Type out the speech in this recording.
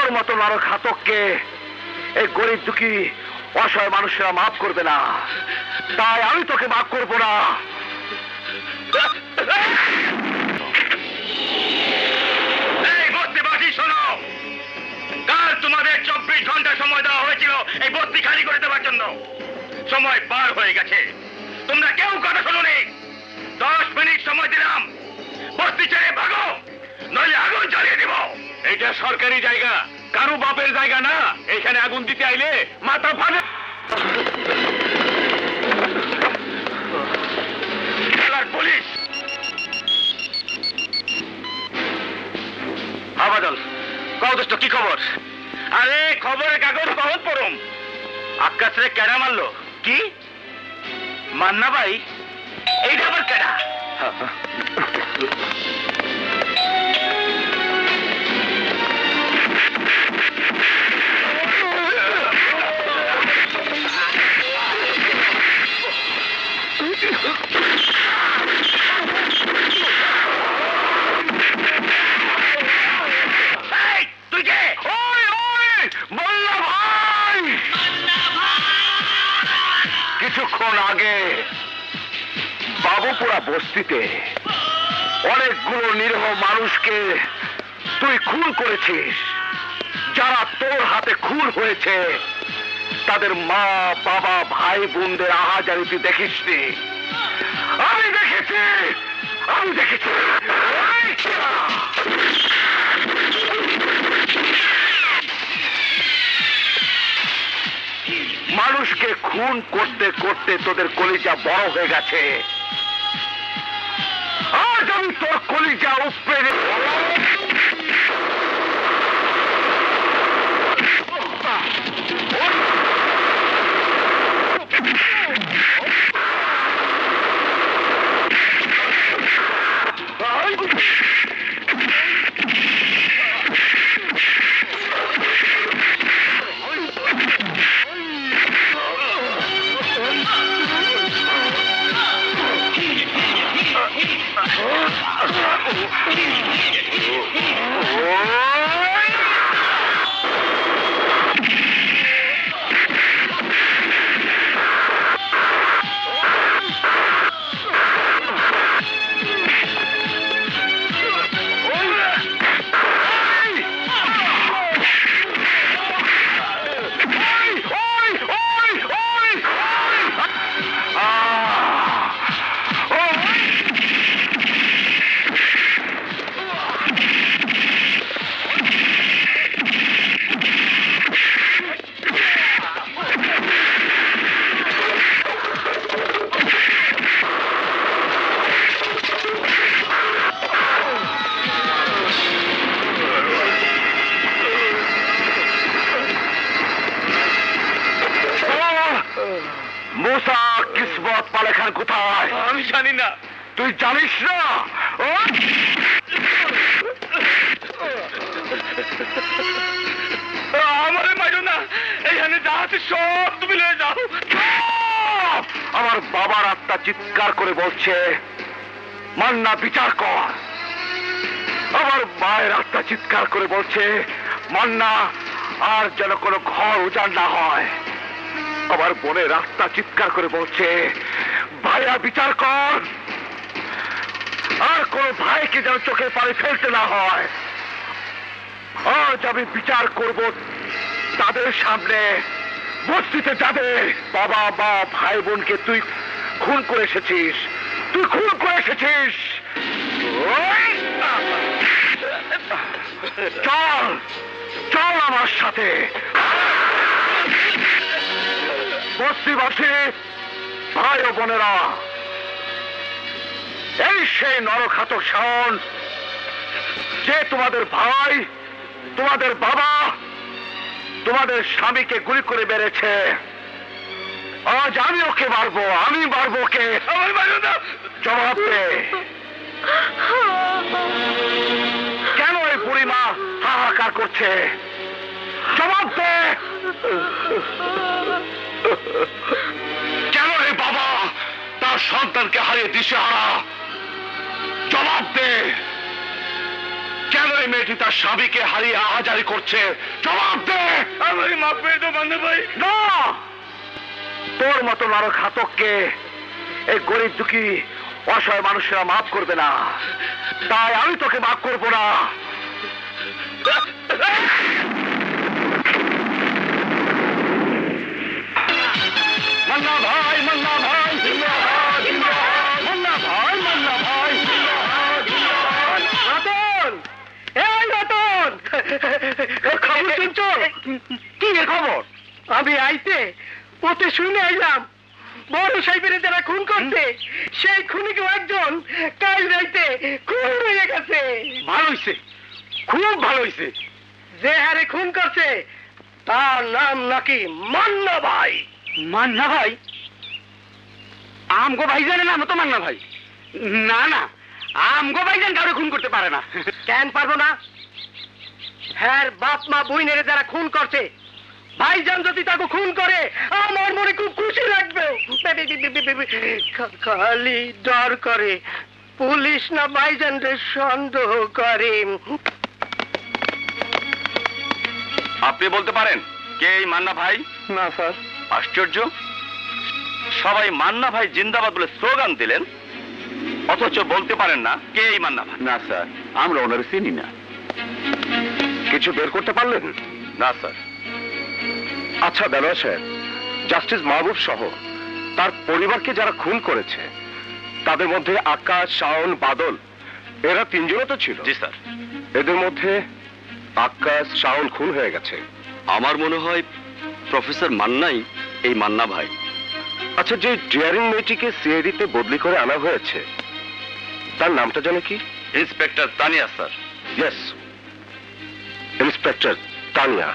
তোর মতো নরঘাতককে এই গরিব দুঃখী অসহায় মানুষেরা মাফ করবে না, তাই আমি তোকে মাফ করব না। এই বস্তিবাসী শোনো, কাল তোমাদের 24 ঘন্টা সময় দেওয়া হয়েছিল এই বস্তি খালি করে দেওয়ার জন্য। সময় পার হয়ে গেছে, তোমরা কেউ কথা শোনোনি। 10 মিনিট সময় দিলাম, বস্তি ছেড়ে ভাগো, নইলে আগুন জ্বালিয়ে দিব। এটা সরকারি জায়গা, কারো বাপের জায়গা না। এখানে আগুন দিতে আইলে মাথা ফাটে। পুলিশ আবাদল কও দোস্ত, কি খবর? আরে খবরের কাগজ কখন পড়ুম? আকাশরে কেডা মারলো? কি মান্না ভাই? এইটা আবার কেডা? কিছুক্ষণ আগে বাবুপুরা বস্তিতে অনেকগুলো নিরীহ মানুষকে তুই খুন করেছিস। যারা তোর হাতে খুন হয়েছে তাদের মা বাবা ভাই বোনদের আহাজারি তুই দেখিসনি? আমি দেখেছি, আমি দেখেছি। মানুষকে খুন করতে করতে তোদের কলিজা বড় হয়ে গেছে। আজ আমি তোর কলিজা উপড়ে মুসা কিসমত পালেখান কোথায়? আমি জানি না। তুই জানিস না? আমারে মারো না, এখানে যা আছে সব তুমি লয়ে যাও। আমার বাবার আত্মা চিৎকার করে বলছে, মান্না বিচার কর। আমার মায়ের আত্মা চিৎকার করে বলছে, মান্না আর যেন কোনো ঘর উজাড় না হয়। আমার বোনের আত্মা চিৎকার করে বলছে, ভাইয়া বিচার কর, আর কোন ভাইকে যেন চোখের পানি ফেলতে না হয়। আজ আমি বিচার করব তাদের সামনে, বস্তিতে যাদের বাবা মা ভাই বোনকে তুই খুন করে এসেছিস, তুই খুন করে এসেছিস। চল চল আমার সাথে। বস্তিবাসী ভাই ও বোনেরা, এই সেই নরঘাতক শাওন যে তোমাদের ভাই, তোমাদের বাবা, তোমাদের স্বামীকে গুলি করে মেরেছে। আজ আমি ওকে মারবো, আমি মারবো ওকে। জবাব দে, কেন এই বুড়িমা হাহাকার করছে? জবাব দে। কেন এই বাবা তার সন্তানকে হারিয়ে দিশেহারা? জবাব দে। কেন এই মেয়েটি তার স্বামীকে হারিয়ে আহাজারি করছে? জবাব দে। আমাকে মাফ করে দাও মান্না ভাই। না, তোর মতো নরঘাতককে এই গরিব দুঃখী অসহায় মানুষেরা মাফ করবে না, তাই আমি তোকে মাফ করবো না। মান্না ভাই, মান্না ভাই, জিন্দাবাদ, জিন্দাবাদ। মান্না ভাই, মান্না ভাই, জিন্দাবাদ, জিন্দাবাদ। রতন, এই রতন, খবর শুনছো? কি এর খবর? আমি আইতে পথে শুনে আইলাম বড় সাহেবের যারা খুন করছে সেই খুনিকে একজন কাল রাইতে খুন হয়ে গেছে। ভালো হইছে, খুব ভালো হইছে। যে হারে খুন করছে তার নাম নাকি মান্না ভাই। মান্না ভাই? আমগো ভাইজানের নাম তো মান্না ভাই? না না, আমগো ভাইজান কাউকে খুন করতে পারে না। কেন পারবো না? হ্যাঁ, বাপ মা বইনেরে যারা খুন করছে ভাইজান যদি তাকে খুন করে আমার মনে খুব খুশি লাগবে। খালি ডর করে পুলিশ না ভাইজানরে সন্দেহ করে। আপনি বলতে পারেন কে এই মান্না ভাই? না স্যার। আশ্চর্য, সবাই মান্না ভাই জিন্দাবাদ বলে স্লোগান দিলেন, অথচ বলতে পারেন না কে এই মান্না ভাই। না স্যার, আমরা ওনার চিনি না। কিছু বের করতে পারলেন? না স্যার। আচ্ছা দেলোয়ার সাহেব, জাস্টিস মাহবুব সহ তার পরিবারকে যারা খুন করেছে তাদের মধ্যে আকাশ, শাওন, বাদল এরা তিনজনও তো ছিল। জি স্যার। এদের মধ্যে আকাশ, শাওন খুন হয়ে গেছে। আমার মনে হয় প্রফেসর মান্নাই এই মান্না ভাই। আচ্ছা, যে ডিয়ারিং মেয়েটিকে সিআইডিতে বদলি করে আনা হয়েছে তার নামটা জানে কি? Inspector Tania sir. Yes, inspector Tania.